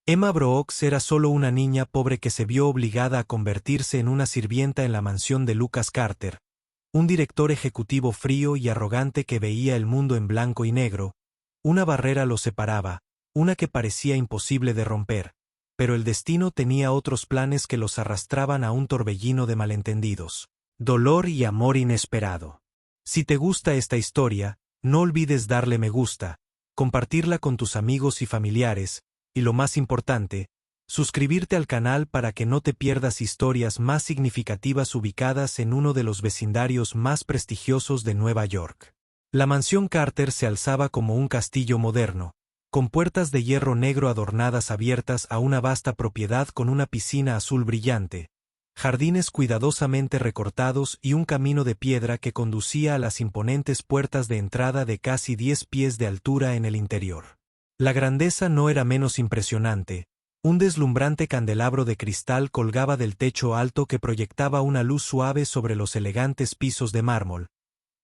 Emma Brooks era solo una niña pobre que se vio obligada a convertirse en una sirvienta en la mansión de Lucas Carter, un director ejecutivo frío y arrogante que veía el mundo en blanco y negro. Una barrera los separaba, una que parecía imposible de romper, pero el destino tenía otros planes que los arrastraban a un torbellino de malentendidos, dolor y amor inesperado. Si te gusta esta historia, no olvides darle me gusta, compartirla con tus amigos y familiares, y lo más importante, suscribirte al canal para que no te pierdas historias más significativas ubicadas en uno de los vecindarios más prestigiosos de Nueva York. La mansión Carter se alzaba como un castillo moderno, con puertas de hierro negro adornadas abiertas a una vasta propiedad con una piscina azul brillante, jardines cuidadosamente recortados y un camino de piedra que conducía a las imponentes puertas de entrada de casi 10 pies de altura en el interior. La grandeza no era menos impresionante. Un deslumbrante candelabro de cristal colgaba del techo alto que proyectaba una luz suave sobre los elegantes pisos de mármol.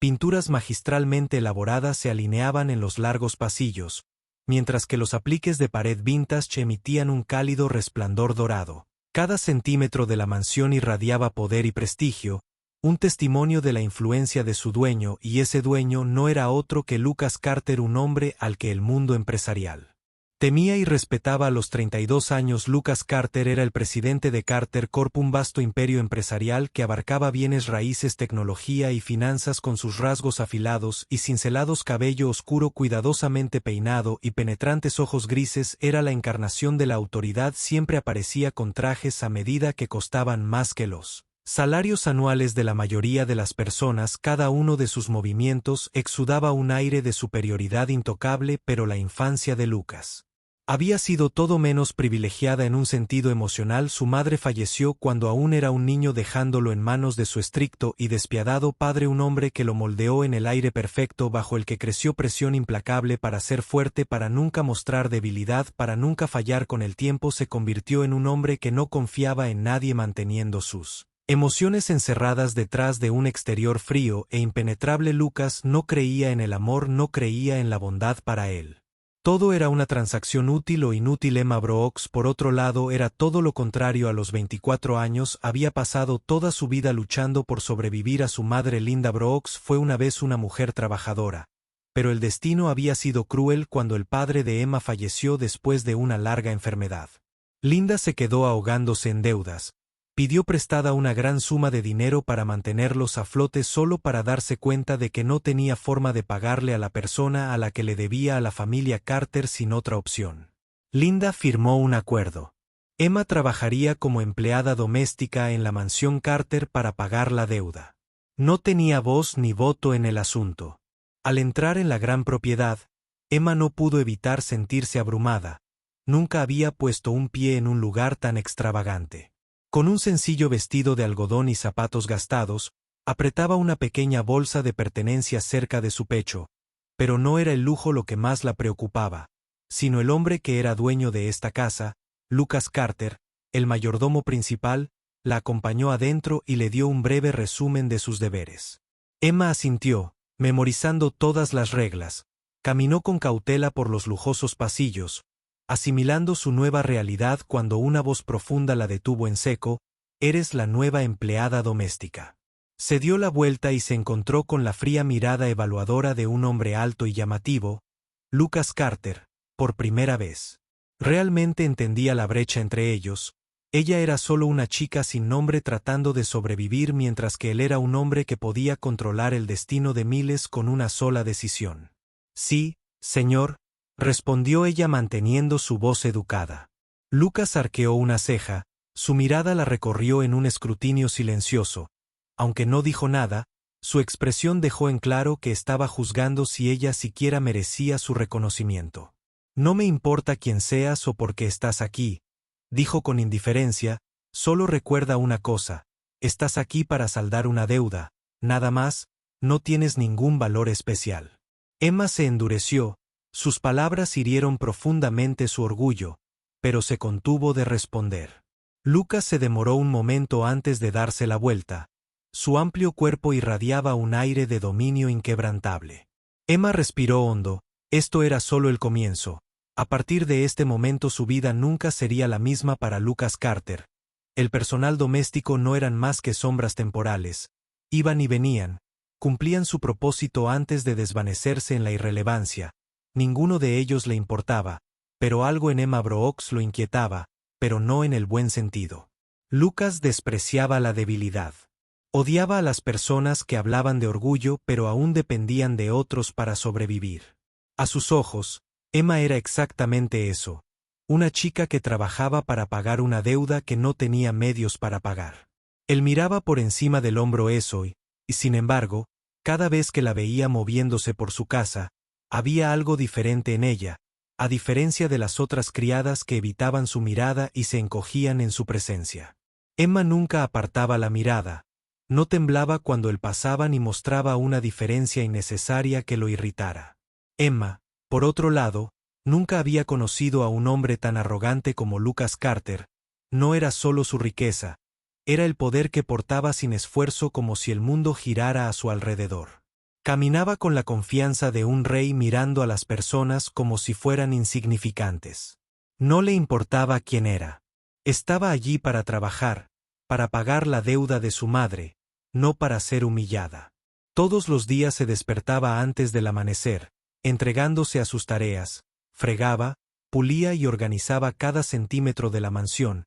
Pinturas magistralmente elaboradas se alineaban en los largos pasillos, mientras que los apliques de pared vintage emitían un cálido resplandor dorado. Cada centímetro de la mansión irradiaba poder y prestigio, un testimonio de la influencia de su dueño, y ese dueño no era otro que Lucas Carter, un hombre al que el mundo empresarial temía y respetaba. A los 32 años Lucas Carter era el presidente de Carter Corp, un vasto imperio empresarial que abarcaba bienes raíces, tecnología y finanzas. Con sus rasgos afilados y cincelados, cabello oscuro cuidadosamente peinado y penetrantes ojos grises, era la encarnación de la autoridad. Siempre aparecía con trajes a medida que costaban más que los salarios anuales de la mayoría de las personas. Cada uno de sus movimientos exudaba un aire de superioridad intocable, pero la infancia de Lucas había sido todo menos privilegiada en un sentido emocional. Su madre falleció cuando aún era un niño, dejándolo en manos de su estricto y despiadado padre, un hombre que lo moldeó en el aire perfecto bajo el que creció. Presión implacable para ser fuerte, para nunca mostrar debilidad, para nunca fallar. Con el tiempo se convirtió en un hombre que no confiaba en nadie, manteniendo sus emociones encerradas detrás de un exterior frío e impenetrable. Lucas no creía en el amor, no creía en la bondad. Para él todo era una transacción útil o inútil. Emma Brooks, por otro lado, era todo lo contrario. A los 24 años había pasado toda su vida luchando por sobrevivir. A su madre, Linda Brooks, fue una vez una mujer trabajadora, pero el destino había sido cruel cuando el padre de Emma falleció después de una larga enfermedad. Linda se quedó ahogándose en deudas. Pidió prestada una gran suma de dinero para mantenerlos a flote, solo para darse cuenta de que no tenía forma de pagarle a la persona a la que le debía, a la familia Carter, sin otra opción. Linda firmó un acuerdo. Emma trabajaría como empleada doméstica en la mansión Carter para pagar la deuda. No tenía voz ni voto en el asunto. Al entrar en la gran propiedad, Emma no pudo evitar sentirse abrumada. Nunca había puesto un pie en un lugar tan extravagante. Con un sencillo vestido de algodón y zapatos gastados, apretaba una pequeña bolsa de pertenencias cerca de su pecho, pero no era el lujo lo que más la preocupaba, sino el hombre que era dueño de esta casa. Lucas Carter, el mayordomo principal, la acompañó adentro y le dio un breve resumen de sus deberes. Emma asintió, memorizando todas las reglas. Caminó con cautela por los lujosos pasillos, asimilando su nueva realidad, cuando una voz profunda la detuvo en seco: «Eres la nueva empleada doméstica». Se dio la vuelta y se encontró con la fría mirada evaluadora de un hombre alto y llamativo, Lucas Carter, por primera vez. Realmente entendía la brecha entre ellos. Ella era solo una chica sin nombre tratando de sobrevivir, mientras que él era un hombre que podía controlar el destino de miles con una sola decisión. «Sí, señor», respondió ella manteniendo su voz educada. Lucas arqueó una ceja, su mirada la recorrió en un escrutinio silencioso. Aunque no dijo nada, su expresión dejó en claro que estaba juzgando si ella siquiera merecía su reconocimiento. «No me importa quién seas o por qué estás aquí», dijo con indiferencia, «solo recuerda una cosa, estás aquí para saldar una deuda, nada más, no tienes ningún valor especial». Emma se endureció. Sus palabras hirieron profundamente su orgullo, pero se contuvo de responder. Lucas se demoró un momento antes de darse la vuelta. Su amplio cuerpo irradiaba un aire de dominio inquebrantable. Emma respiró hondo. Esto era solo el comienzo. A partir de este momento su vida nunca sería la misma para Lucas Carter. El personal doméstico no eran más que sombras temporales. Iban y venían, cumplían su propósito antes de desvanecerse en la irrelevancia. Ninguno de ellos le importaba, pero algo en Emma Brooks lo inquietaba, pero no en el buen sentido. Lucas despreciaba la debilidad. Odiaba a las personas que hablaban de orgullo pero aún dependían de otros para sobrevivir. A sus ojos, Emma era exactamente eso, una chica que trabajaba para pagar una deuda que no tenía medios para pagar. Él miraba por encima del hombro eso y, sin embargo, cada vez que la veía moviéndose por su casa, había algo diferente en ella, a diferencia de las otras criadas que evitaban su mirada y se encogían en su presencia. Emma nunca apartaba la mirada, no temblaba cuando él pasaba ni mostraba una diferencia innecesaria que lo irritara. Emma, por otro lado, nunca había conocido a un hombre tan arrogante como Lucas Carter. No era solo su riqueza, era el poder que portaba sin esfuerzo como si el mundo girara a su alrededor. Caminaba con la confianza de un rey mirando a las personas como si fueran insignificantes. No le importaba quién era. Estaba allí para trabajar, para pagar la deuda de su madre, no para ser humillada. Todos los días se despertaba antes del amanecer, entregándose a sus tareas, fregaba, pulía y organizaba cada centímetro de la mansión,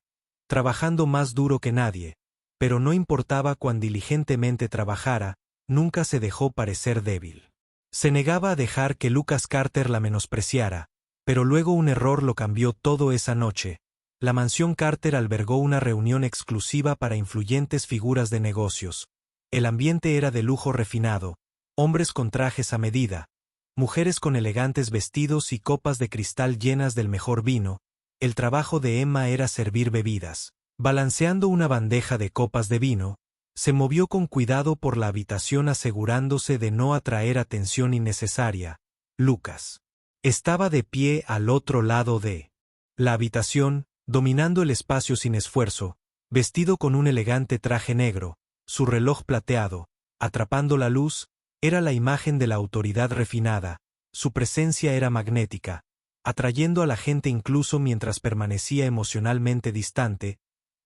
trabajando más duro que nadie, pero no importaba cuán diligentemente trabajara, nunca se dejó parecer débil. Se negaba a dejar que Lucas Carter la menospreciara, pero luego un error lo cambió todo esa noche. La mansión Carter albergó una reunión exclusiva para influyentes figuras de negocios. El ambiente era de lujo refinado, hombres con trajes a medida, mujeres con elegantes vestidos y copas de cristal llenas del mejor vino. El trabajo de Emma era servir bebidas. Balanceando una bandeja de copas de vino, se movió con cuidado por la habitación asegurándose de no atraer atención innecesaria. Lucas estaba de pie al otro lado de la habitación, dominando el espacio sin esfuerzo, vestido con un elegante traje negro, su reloj plateado, atrapando la luz, era la imagen de la autoridad refinada. Su presencia era magnética, atrayendo a la gente incluso mientras permanecía emocionalmente distante.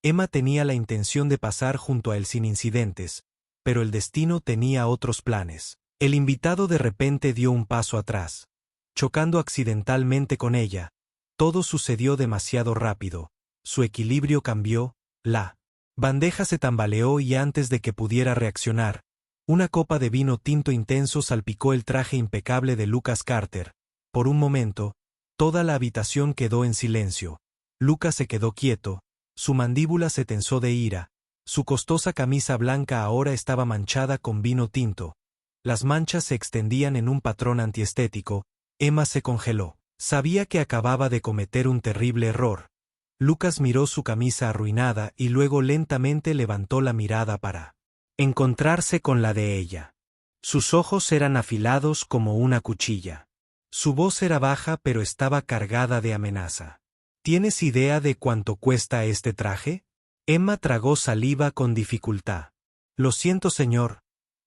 Emma tenía la intención de pasar junto a él sin incidentes, pero el destino tenía otros planes. El invitado de repente dio un paso atrás, chocando accidentalmente con ella. Todo sucedió demasiado rápido. Su equilibrio cambió, la bandeja se tambaleó y antes de que pudiera reaccionar, una copa de vino tinto intenso salpicó el traje impecable de Lucas Carter. Por un momento, toda la habitación quedó en silencio. Lucas se quedó quieto, su mandíbula se tensó de ira, su costosa camisa blanca ahora estaba manchada con vino tinto. Las manchas se extendían en un patrón antiestético. Emma se congeló. Sabía que acababa de cometer un terrible error. Lucas miró su camisa arruinada y luego lentamente levantó la mirada para encontrarse con la de ella. Sus ojos eran afilados como una cuchilla. Su voz era baja pero estaba cargada de amenaza. ¿Tienes idea de cuánto cuesta este traje? Emma tragó saliva con dificultad. Lo siento, señor.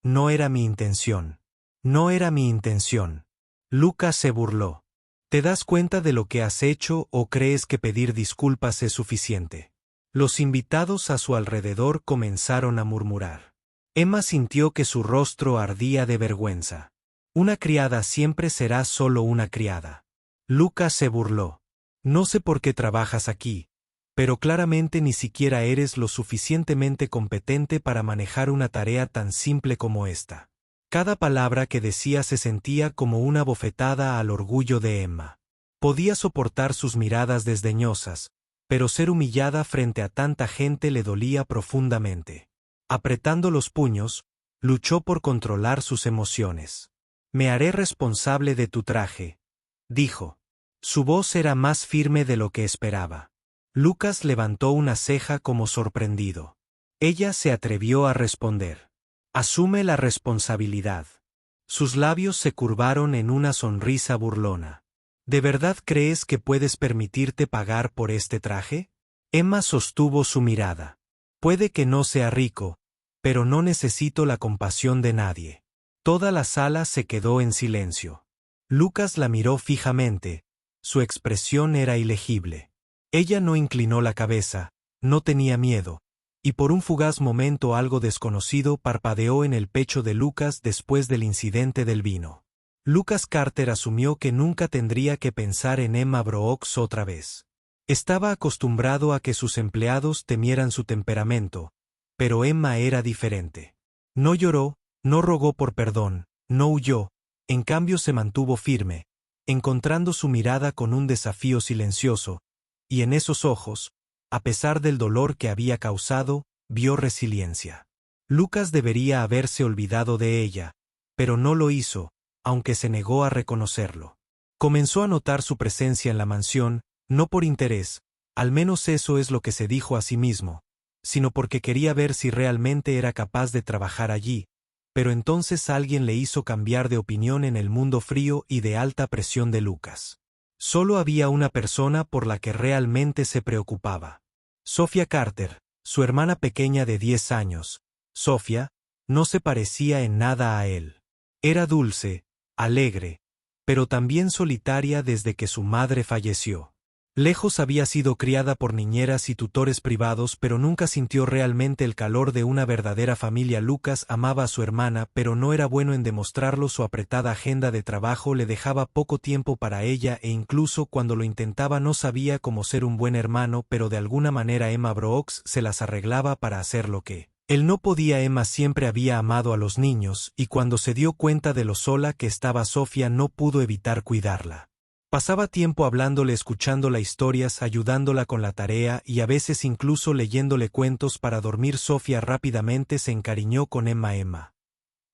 No era mi intención. No era mi intención. Lucas se burló. ¿Te das cuenta de lo que has hecho o crees que pedir disculpas es suficiente? Los invitados a su alrededor comenzaron a murmurar. Emma sintió que su rostro ardía de vergüenza. Una criada siempre será solo una criada. Lucas se burló. No sé por qué trabajas aquí, pero claramente ni siquiera eres lo suficientemente competente para manejar una tarea tan simple como esta. Cada palabra que decía se sentía como una bofetada al orgullo de Emma. Podía soportar sus miradas desdeñosas, pero ser humillada frente a tanta gente le dolía profundamente. Apretando los puños, luchó por controlar sus emociones. Me haré responsable de tu traje, dijo. Su voz era más firme de lo que esperaba. Lucas levantó una ceja como sorprendido. Ella se atrevió a responder. Asume la responsabilidad. Sus labios se curvaron en una sonrisa burlona. ¿De verdad crees que puedes permitirte pagar por este traje? Emma sostuvo su mirada. Puede que no sea rico, pero no necesito la compasión de nadie. Toda la sala se quedó en silencio. Lucas la miró fijamente, Su expresión era ilegible. Ella no inclinó la cabeza, no tenía miedo, y por un fugaz momento algo desconocido parpadeó en el pecho de Lucas después del incidente del vino. Lucas Carter asumió que nunca tendría que pensar en Emma Brooks otra vez. Estaba acostumbrado a que sus empleados temieran su temperamento, pero Emma era diferente. No lloró, no rogó por perdón, no huyó, en cambio se mantuvo firme, encontrando su mirada con un desafío silencioso, y en esos ojos, a pesar del dolor que había causado, vio resiliencia. Lucas debería haberse olvidado de ella, pero no lo hizo, aunque se negó a reconocerlo. Comenzó a notar su presencia en la mansión, no por interés, al menos eso es lo que se dijo a sí mismo, sino porque quería ver si realmente era capaz de trabajar allí, pero entonces alguien le hizo cambiar de opinión en el mundo frío y de alta presión de Lucas. Solo había una persona por la que realmente se preocupaba. Sophia Carter, su hermana pequeña de 10 años. Sophia no se parecía en nada a él. Era dulce, alegre, pero también solitaria desde que su madre falleció. Lejos había sido criada por niñeras y tutores privados, pero nunca sintió realmente el calor de una verdadera familia. Lucas amaba a su hermana, pero no era bueno en demostrarlo. Su apretada agenda de trabajo le dejaba poco tiempo para ella e incluso cuando lo intentaba no sabía cómo ser un buen hermano, pero de alguna manera Emma Brooks se las arreglaba para hacer lo que él no podía. Emma siempre había amado a los niños, y cuando se dio cuenta de lo sola que estaba Sophia no pudo evitar cuidarla. Pasaba tiempo hablándole, escuchándola historias, ayudándola con la tarea y a veces incluso leyéndole cuentos para dormir. Sophia rápidamente se encariñó con Emma. Emma,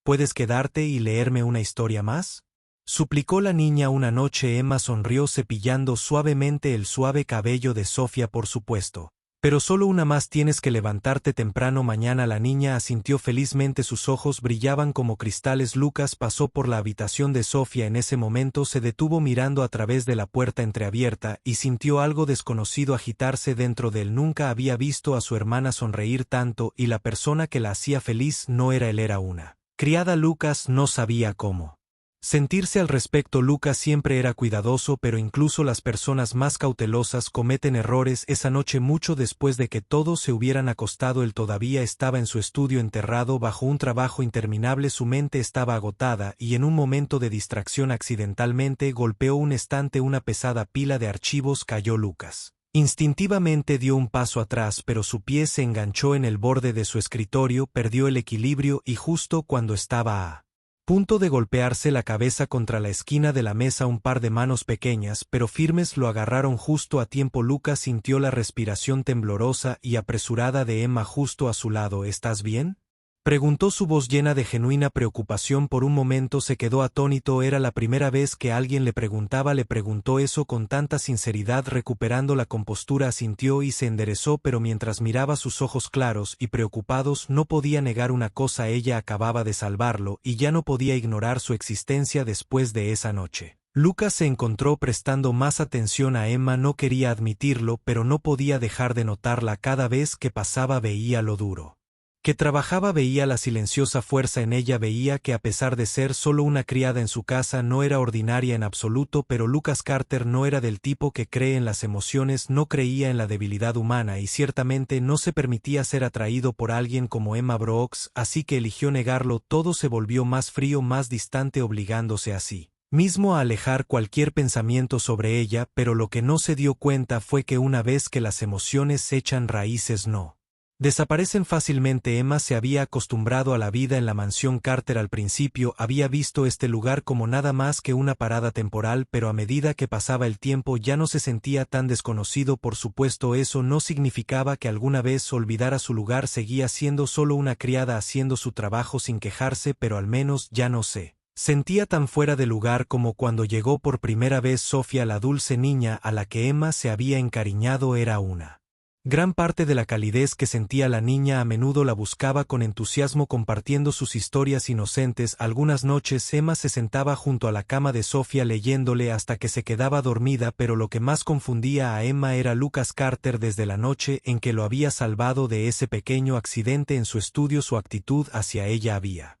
¿puedes quedarte y leerme una historia más?, suplicó la niña una noche. Emma sonrió cepillando suavemente el suave cabello de Sophia. Por supuesto. Pero solo una más, tienes que levantarte temprano mañana. La niña asintió felizmente, sus ojos brillaban como cristales. Lucas pasó por la habitación de Sophia. En ese momento se detuvo mirando a través de la puerta entreabierta y sintió algo desconocido agitarse dentro de él. Nunca había visto a su hermana sonreír tanto y la persona que la hacía feliz no era él, era una criada. Lucas no sabía cómo sentirse al respecto. Lucas siempre era cuidadoso, pero incluso las personas más cautelosas cometen errores. Esa noche, mucho después de que todos se hubieran acostado, él todavía estaba en su estudio enterrado bajo un trabajo interminable. Su mente estaba agotada y en un momento de distracción accidentalmente golpeó un estante. Una pesada pila de archivos cayó. Lucas instintivamente dio un paso atrás, pero su pie se enganchó en el borde de su escritorio, perdió el equilibrio y justo cuando estaba a punto de golpearse la cabeza contra la esquina de la mesa, un par de manos pequeñas pero firmes lo agarraron justo a tiempo. Lucas sintió la respiración temblorosa y apresurada de Emma justo a su lado. ¿Estás bien?, preguntó su voz llena de genuina preocupación. Por un momento se quedó atónito. Era la primera vez que alguien le preguntó eso con tanta sinceridad. Recuperando la compostura asintió y se enderezó, pero mientras miraba sus ojos claros y preocupados no podía negar una cosa: ella acababa de salvarlo y ya no podía ignorar su existencia después de esa noche. Lucas se encontró prestando más atención a Emma. No quería admitirlo, pero no podía dejar de notarla. Cada vez que pasaba veía lo duro que trabajaba, veía la silenciosa fuerza en ella, veía que a pesar de ser solo una criada en su casa no era ordinaria en absoluto. Pero Lucas Carter no era del tipo que cree en las emociones, no creía en la debilidad humana y ciertamente no se permitía ser atraído por alguien como Emma Brooks, así que eligió negarlo. Todo se volvió más frío, más distante, obligándose a sí mismo a alejar cualquier pensamiento sobre ella. Pero lo que no se dio cuenta fue que una vez que las emociones echan raíces no desaparecen fácilmente. Emma se había acostumbrado a la vida en la mansión Carter. Al principio había visto este lugar como nada más que una parada temporal, pero a medida que pasaba el tiempo ya no se sentía tan desconocido. Por supuesto, eso no significaba que alguna vez olvidara su lugar. Seguía siendo solo una criada haciendo su trabajo sin quejarse, pero al menos ya no se sentía tan fuera de lugar como cuando llegó por primera vez. Sophia, la dulce niña a la que Emma se había encariñado, era una gran parte de la calidez que sentía la niña. A menudo la buscaba con entusiasmo, compartiendo sus historias inocentes. Algunas noches Emma se sentaba junto a la cama de Sophia leyéndole hasta que se quedaba dormida, pero lo que más confundía a Emma era Lucas Carter. Desde la noche en que lo había salvado de ese pequeño accidente en su estudio, su actitud hacia ella había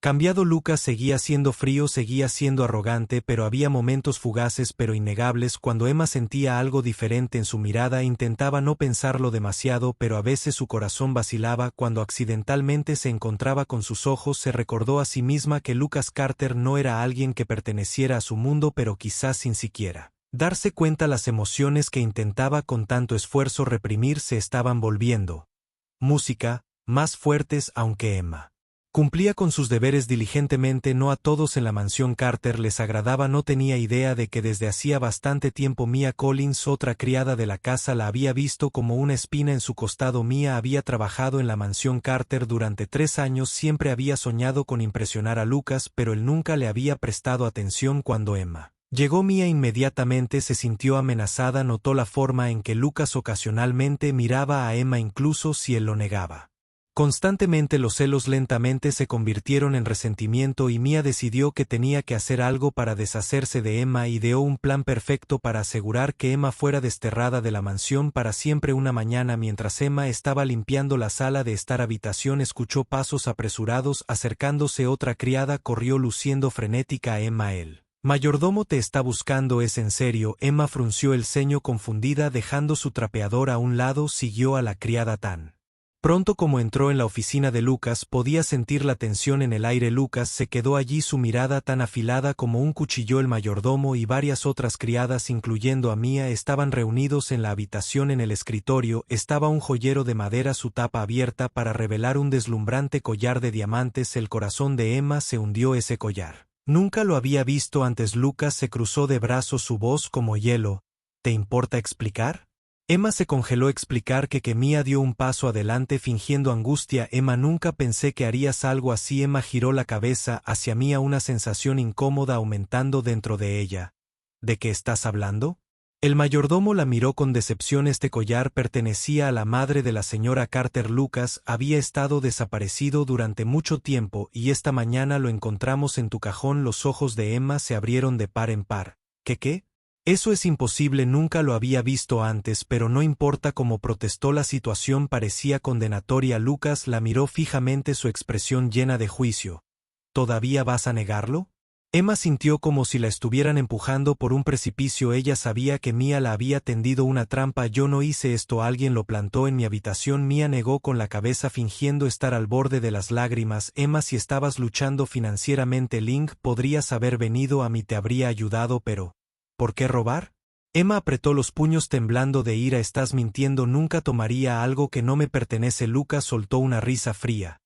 Cambiado Lucas seguía siendo frío, seguía siendo arrogante, pero había momentos fugaces pero innegables cuando Emma sentía algo diferente en su mirada. Intentaba no pensarlo demasiado, pero a veces su corazón vacilaba. Cuando accidentalmente se encontraba con sus ojos, se recordó a sí misma que Lucas Carter no era alguien que perteneciera a su mundo, pero quizás sin siquiera darse cuenta las emociones que intentaba con tanto esfuerzo reprimir se estaban volviendo música, más fuertes. Aunque Emma cumplía con sus deberes diligentemente, no a todos en la mansión Carter les agradaba. No tenía idea de que desde hacía bastante tiempo Mia Collins, otra criada de la casa, la había visto como una espina en su costado. Mia había trabajado en la mansión Carter durante 3 años, siempre había soñado con impresionar a Lucas, pero él nunca le había prestado atención. Cuando Emma llegó, Mia inmediatamente se sintió amenazada. Notó la forma en que Lucas ocasionalmente miraba a Emma, incluso si él lo negaba. Constantemente los celos lentamente se convirtieron en resentimiento y Mia decidió que tenía que hacer algo para deshacerse de Emma. Ideó un plan perfecto para asegurar que Emma fuera desterrada de la mansión para siempre. Una mañana, mientras Emma estaba limpiando la sala de estar habitación, escuchó pasos apresurados acercándose. Otra criada corrió luciendo frenética a Emma. El mayordomo te está buscando. ¿Es en serio? Emma frunció el ceño confundida, dejando su trapeador a un lado. Siguió a la criada tan pronto como entró en la oficina de Lucas. Podía sentir la tensión en el aire. Lucas se quedó allí, su mirada tan afilada como un cuchillo. El mayordomo y varias otras criadas, incluyendo a Mia, estaban reunidos en la habitación. En el escritorio estaba un joyero de madera, su tapa abierta para revelar un deslumbrante collar de diamantes. El corazón de Emma se hundió. Ese collar nunca lo había visto antes. Lucas se cruzó de brazos, su voz como hielo. ¿Te importa explicar? Emma se congeló. Explicar que Mia dio un paso adelante fingiendo angustia. Emma, nunca pensé que harías algo así. Emma giró la cabeza hacia Mia, una sensación incómoda aumentando dentro de ella. ¿De qué estás hablando? El mayordomo la miró con decepción. Este collar pertenecía a la madre de la señora Carter. Lucas había estado desaparecido durante mucho tiempo y esta mañana lo encontramos en tu cajón. Los ojos de Emma se abrieron de par en par. ¿Qué? Eso es imposible, nunca lo había visto antes, pero no importa cómo protestó. La situación parecía condenatoria. Lucas la miró fijamente, su expresión llena de juicio. ¿Todavía vas a negarlo? Emma sintió como si la estuvieran empujando por un precipicio. Ella sabía que Mia la había tendido una trampa. Yo no hice esto, alguien lo plantó en mi habitación. Mia negó con la cabeza fingiendo estar al borde de las lágrimas. Emma, si estabas luchando financieramente, Link, podrías haber venido a mí, te habría ayudado, pero ¿por qué robar? Emma apretó los puños temblando de ira. Estás mintiendo, nunca tomaría algo que no me pertenece. Lucas soltó una risa fría.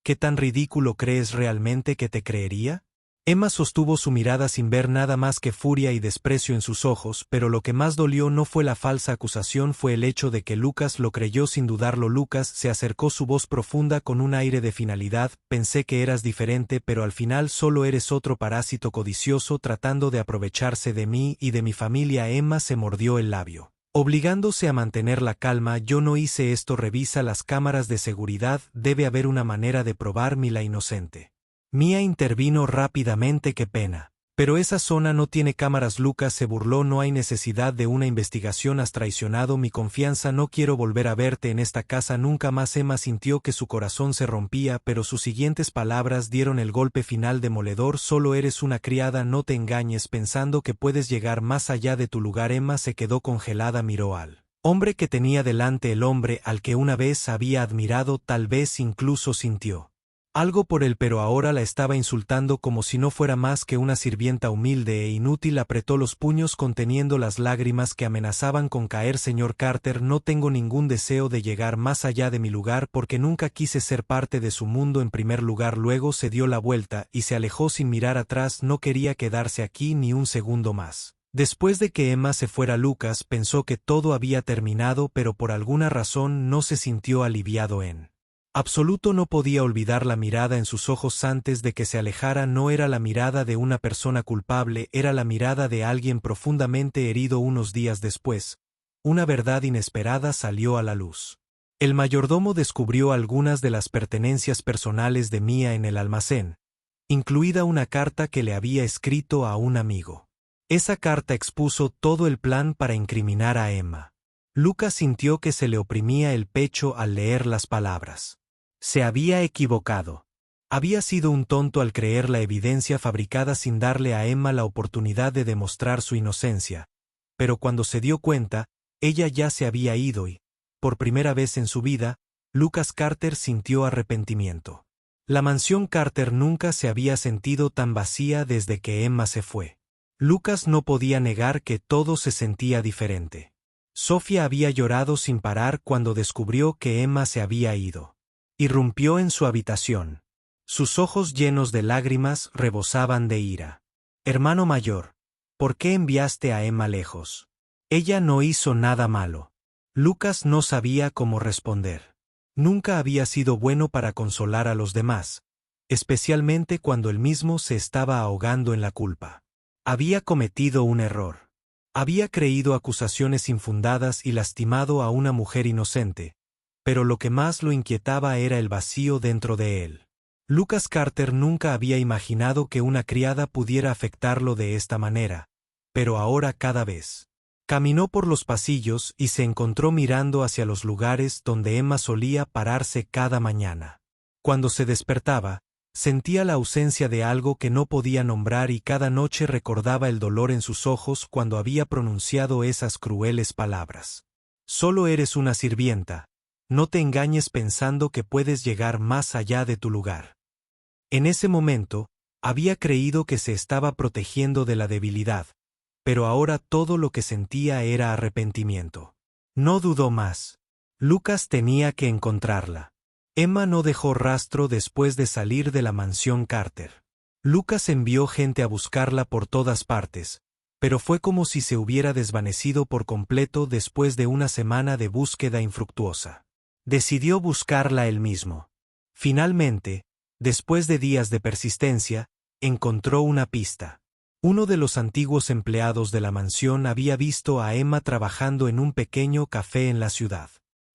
¿Qué tan ridículo crees realmente que te creería? Emma sostuvo su mirada sin ver nada más que furia y desprecio en sus ojos, pero lo que más dolió no fue la falsa acusación, fue el hecho de que Lucas lo creyó sin dudarlo. Lucas se acercó, su voz profunda con un aire de finalidad. Pensé que eras diferente, pero al final solo eres otro parásito codicioso tratando de aprovecharse de mí y de mi familia. Emma se mordió el labio, obligándose a mantener la calma. Yo no hice esto, revisa las cámaras de seguridad, debe haber una manera de probar mi la inocente. Mia intervino rápidamente. Qué pena. Pero esa zona no tiene cámaras. Lucas se burló. No hay necesidad de una investigación. Has traicionado mi confianza. No quiero volver a verte en esta casa nunca más. Emma sintió que su corazón se rompía, pero sus siguientes palabras dieron el golpe final demoledor. Solo eres una criada, no te engañes pensando que puedes llegar más allá de tu lugar. Emma se quedó congelada, miró al hombre que tenía delante, el hombre al que una vez había admirado, tal vez incluso sintió algo por él, pero ahora la estaba insultando como si no fuera más que una sirvienta humilde e inútil. Apretó los puños conteniendo las lágrimas que amenazaban con caer. Señor Carter, no tengo ningún deseo de llegar más allá de mi lugar porque nunca quise ser parte de su mundo en primer lugar. Luego se dio la vuelta y se alejó sin mirar atrás. No quería quedarse aquí ni un segundo más. Después de que Emma se fuera, Lucas pensó que todo había terminado, pero por alguna razón no se sintió aliviado en absoluto. No podía olvidar la mirada en sus ojos antes de que se alejara. No era la mirada de una persona culpable, era la mirada de alguien profundamente herido. Unos días después, una verdad inesperada salió a la luz. El mayordomo descubrió algunas de las pertenencias personales de Mia en el almacén, incluida una carta que le había escrito a un amigo. Esa carta expuso todo el plan para incriminar a Emma. Lucas sintió que se le oprimía el pecho al leer las palabras. Se había equivocado. Había sido un tonto al creer la evidencia fabricada sin darle a Emma la oportunidad de demostrar su inocencia. Pero cuando se dio cuenta, ella ya se había ido y, por primera vez en su vida, Lucas Carter sintió arrepentimiento. La mansión Carter nunca se había sentido tan vacía desde que Emma se fue. Lucas no podía negar que todo se sentía diferente. Sofía había llorado sin parar cuando descubrió que Emma se había ido. Irrumpió en su habitación. Sus ojos llenos de lágrimas rebosaban de ira. Hermano mayor, ¿por qué enviaste a Emma lejos? Ella no hizo nada malo. Lucas no sabía cómo responder. Nunca había sido bueno para consolar a los demás, especialmente cuando él mismo se estaba ahogando en la culpa. Había cometido un error. Había creído acusaciones infundadas y lastimado a una mujer inocente, pero lo que más lo inquietaba era el vacío dentro de él. Lucas Carter nunca había imaginado que una criada pudiera afectarlo de esta manera, pero ahora cada vez. Caminó por los pasillos y se encontró mirando hacia los lugares donde Emma solía pararse cada mañana. Cuando se despertaba, sentía la ausencia de algo que no podía nombrar y cada noche recordaba el dolor en sus ojos cuando había pronunciado esas crueles palabras. Solo eres una sirvienta, no te engañes pensando que puedes llegar más allá de tu lugar. En ese momento, había creído que se estaba protegiendo de la debilidad, pero ahora todo lo que sentía era arrepentimiento. No dudó más. Lucas tenía que encontrarla. Emma no dejó rastro después de salir de la mansión Carter. Lucas envió gente a buscarla por todas partes, pero fue como si se hubiera desvanecido por completo después de una semana de búsqueda infructuosa. Decidió buscarla él mismo. Finalmente, después de días de persistencia, encontró una pista. Uno de los antiguos empleados de la mansión había visto a Emma trabajando en un pequeño café en la ciudad.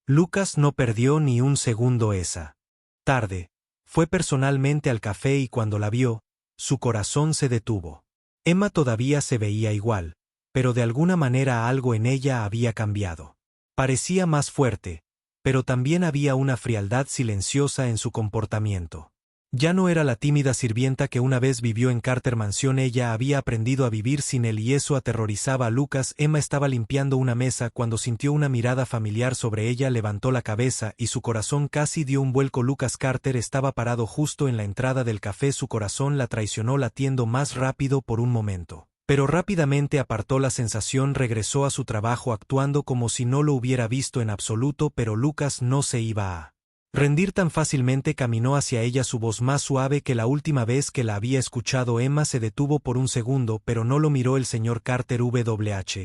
Lucas no perdió ni un segundo esa tarde. Fue personalmente al café y cuando la vio, su corazón se detuvo. Emma todavía se veía igual, pero de alguna manera algo en ella había cambiado. Parecía más fuerte, pero también había una frialdad silenciosa en su comportamiento. Ya no era la tímida sirvienta que una vez vivió en Carter Mansión, ella había aprendido a vivir sin él y eso aterrorizaba a Lucas. Emma estaba limpiando una mesa cuando sintió una mirada familiar sobre ella, levantó la cabeza y su corazón casi dio un vuelco. Lucas Carter estaba parado justo en la entrada del café, su corazón la traicionó latiendo más rápido por un momento. Pero rápidamente apartó la sensación, regresó a su trabajo actuando como si no lo hubiera visto en absoluto, pero Lucas no se iba a rendir tan fácilmente. Caminó hacia ella, su voz más suave que la última vez que la había escuchado. Emma se detuvo por un segundo, pero no lo miró. El señor Carter.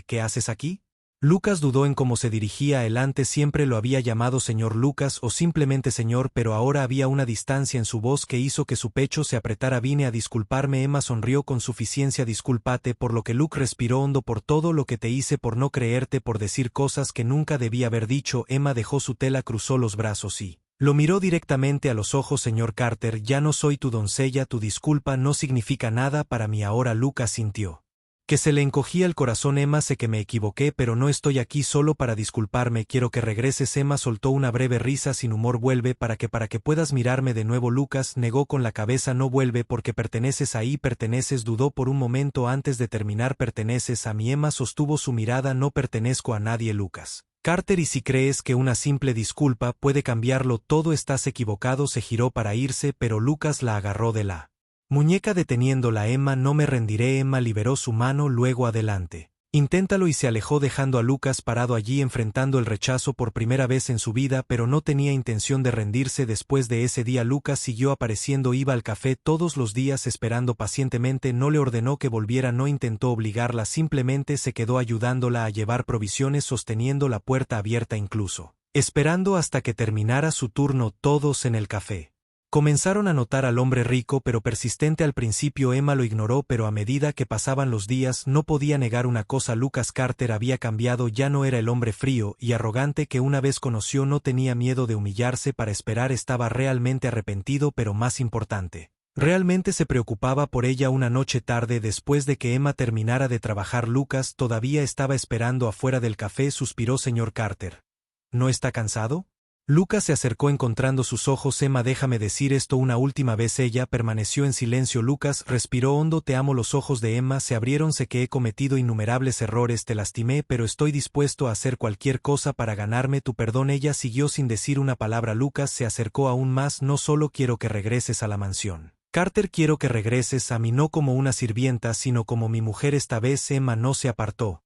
¿Qué haces aquí? Lucas dudó en cómo se dirigía a él. Antes siempre lo había llamado señor Lucas o simplemente señor, pero ahora había una distancia en su voz que hizo que su pecho se apretara. Vine a disculparme. Emma sonrió con suficiencia. Discúlpate por lo que. Luke respiró hondo. Por todo lo que te hice, por no creerte, por decir cosas que nunca debía haber dicho. Emma dejó su tela, cruzó los brazos y lo miró directamente a los ojos. Señor Carter, ya no soy tu doncella, tu disculpa no significa nada para mí ahora. Lucas sintió que se le encogía el corazón. Emma, sé que me equivoqué, pero no estoy aquí solo para disculparme, quiero que regreses. Emma soltó una breve risa sin humor. Vuelve para que puedas mirarme de nuevo. Lucas negó con la cabeza. No, vuelve porque perteneces ahí. Perteneces. Dudó por un momento antes de terminar. Perteneces a mí. Emma sostuvo su mirada. No pertenezco a nadie. Lucas Carter, y si crees que una simple disculpa puede cambiarlo todo, estás equivocado. Se giró para irse, pero Lucas la agarró de la muñeca deteniéndola. Emma, no me rendiré. Emma liberó su mano. Luego adelante. Inténtalo, y se alejó dejando a Lucas parado allí enfrentando el rechazo por primera vez en su vida, pero no tenía intención de rendirse. Después de ese día Lucas siguió apareciendo, iba al café todos los días esperando pacientemente. No le ordenó que volviera, no intentó obligarla, simplemente se quedó ayudándola a llevar provisiones, sosteniendo la puerta abierta, incluso esperando hasta que terminara su turno. Todos en el café comenzaron a notar al hombre rico pero persistente. Al principio Emma lo ignoró, pero a medida que pasaban los días no podía negar una cosa: Lucas Carter había cambiado, ya no era el hombre frío y arrogante que una vez conoció. No tenía miedo de humillarse para esperar, estaba realmente arrepentido, pero más importante, realmente se preocupaba por ella. Una noche tarde, después de que Emma terminara de trabajar, Lucas todavía estaba esperando afuera del café. Suspiró. Señor Carter, ¿no está cansado? Lucas se acercó encontrando sus ojos. Emma, déjame decir esto una última vez. Ella permaneció en silencio. Lucas respiró hondo. Te amo. Los ojos de Emma se abrieron. Sé que he cometido innumerables errores, te lastimé, pero estoy dispuesto a hacer cualquier cosa para ganarme tu perdón. Ella siguió sin decir una palabra. Lucas se acercó aún más. No solo quiero que regreses a la mansión Carter, quiero que regreses a mí, no como una sirvienta, sino como mi mujer. Esta vez Emma no se apartó.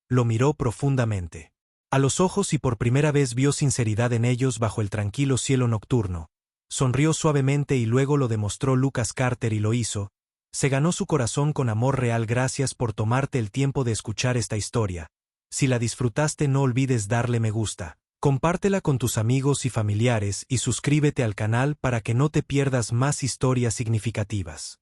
Lo miró profundamente a los ojos y por primera vez vio sinceridad en ellos bajo el tranquilo cielo nocturno. Sonrió suavemente y luego lo demostró. Lucas Carter, y lo hizo. Se ganó su corazón con amor real. Gracias por tomarte el tiempo de escuchar esta historia. Si la disfrutaste, no olvides darle me gusta, compártela con tus amigos y familiares y suscríbete al canal para que no te pierdas más historias significativas.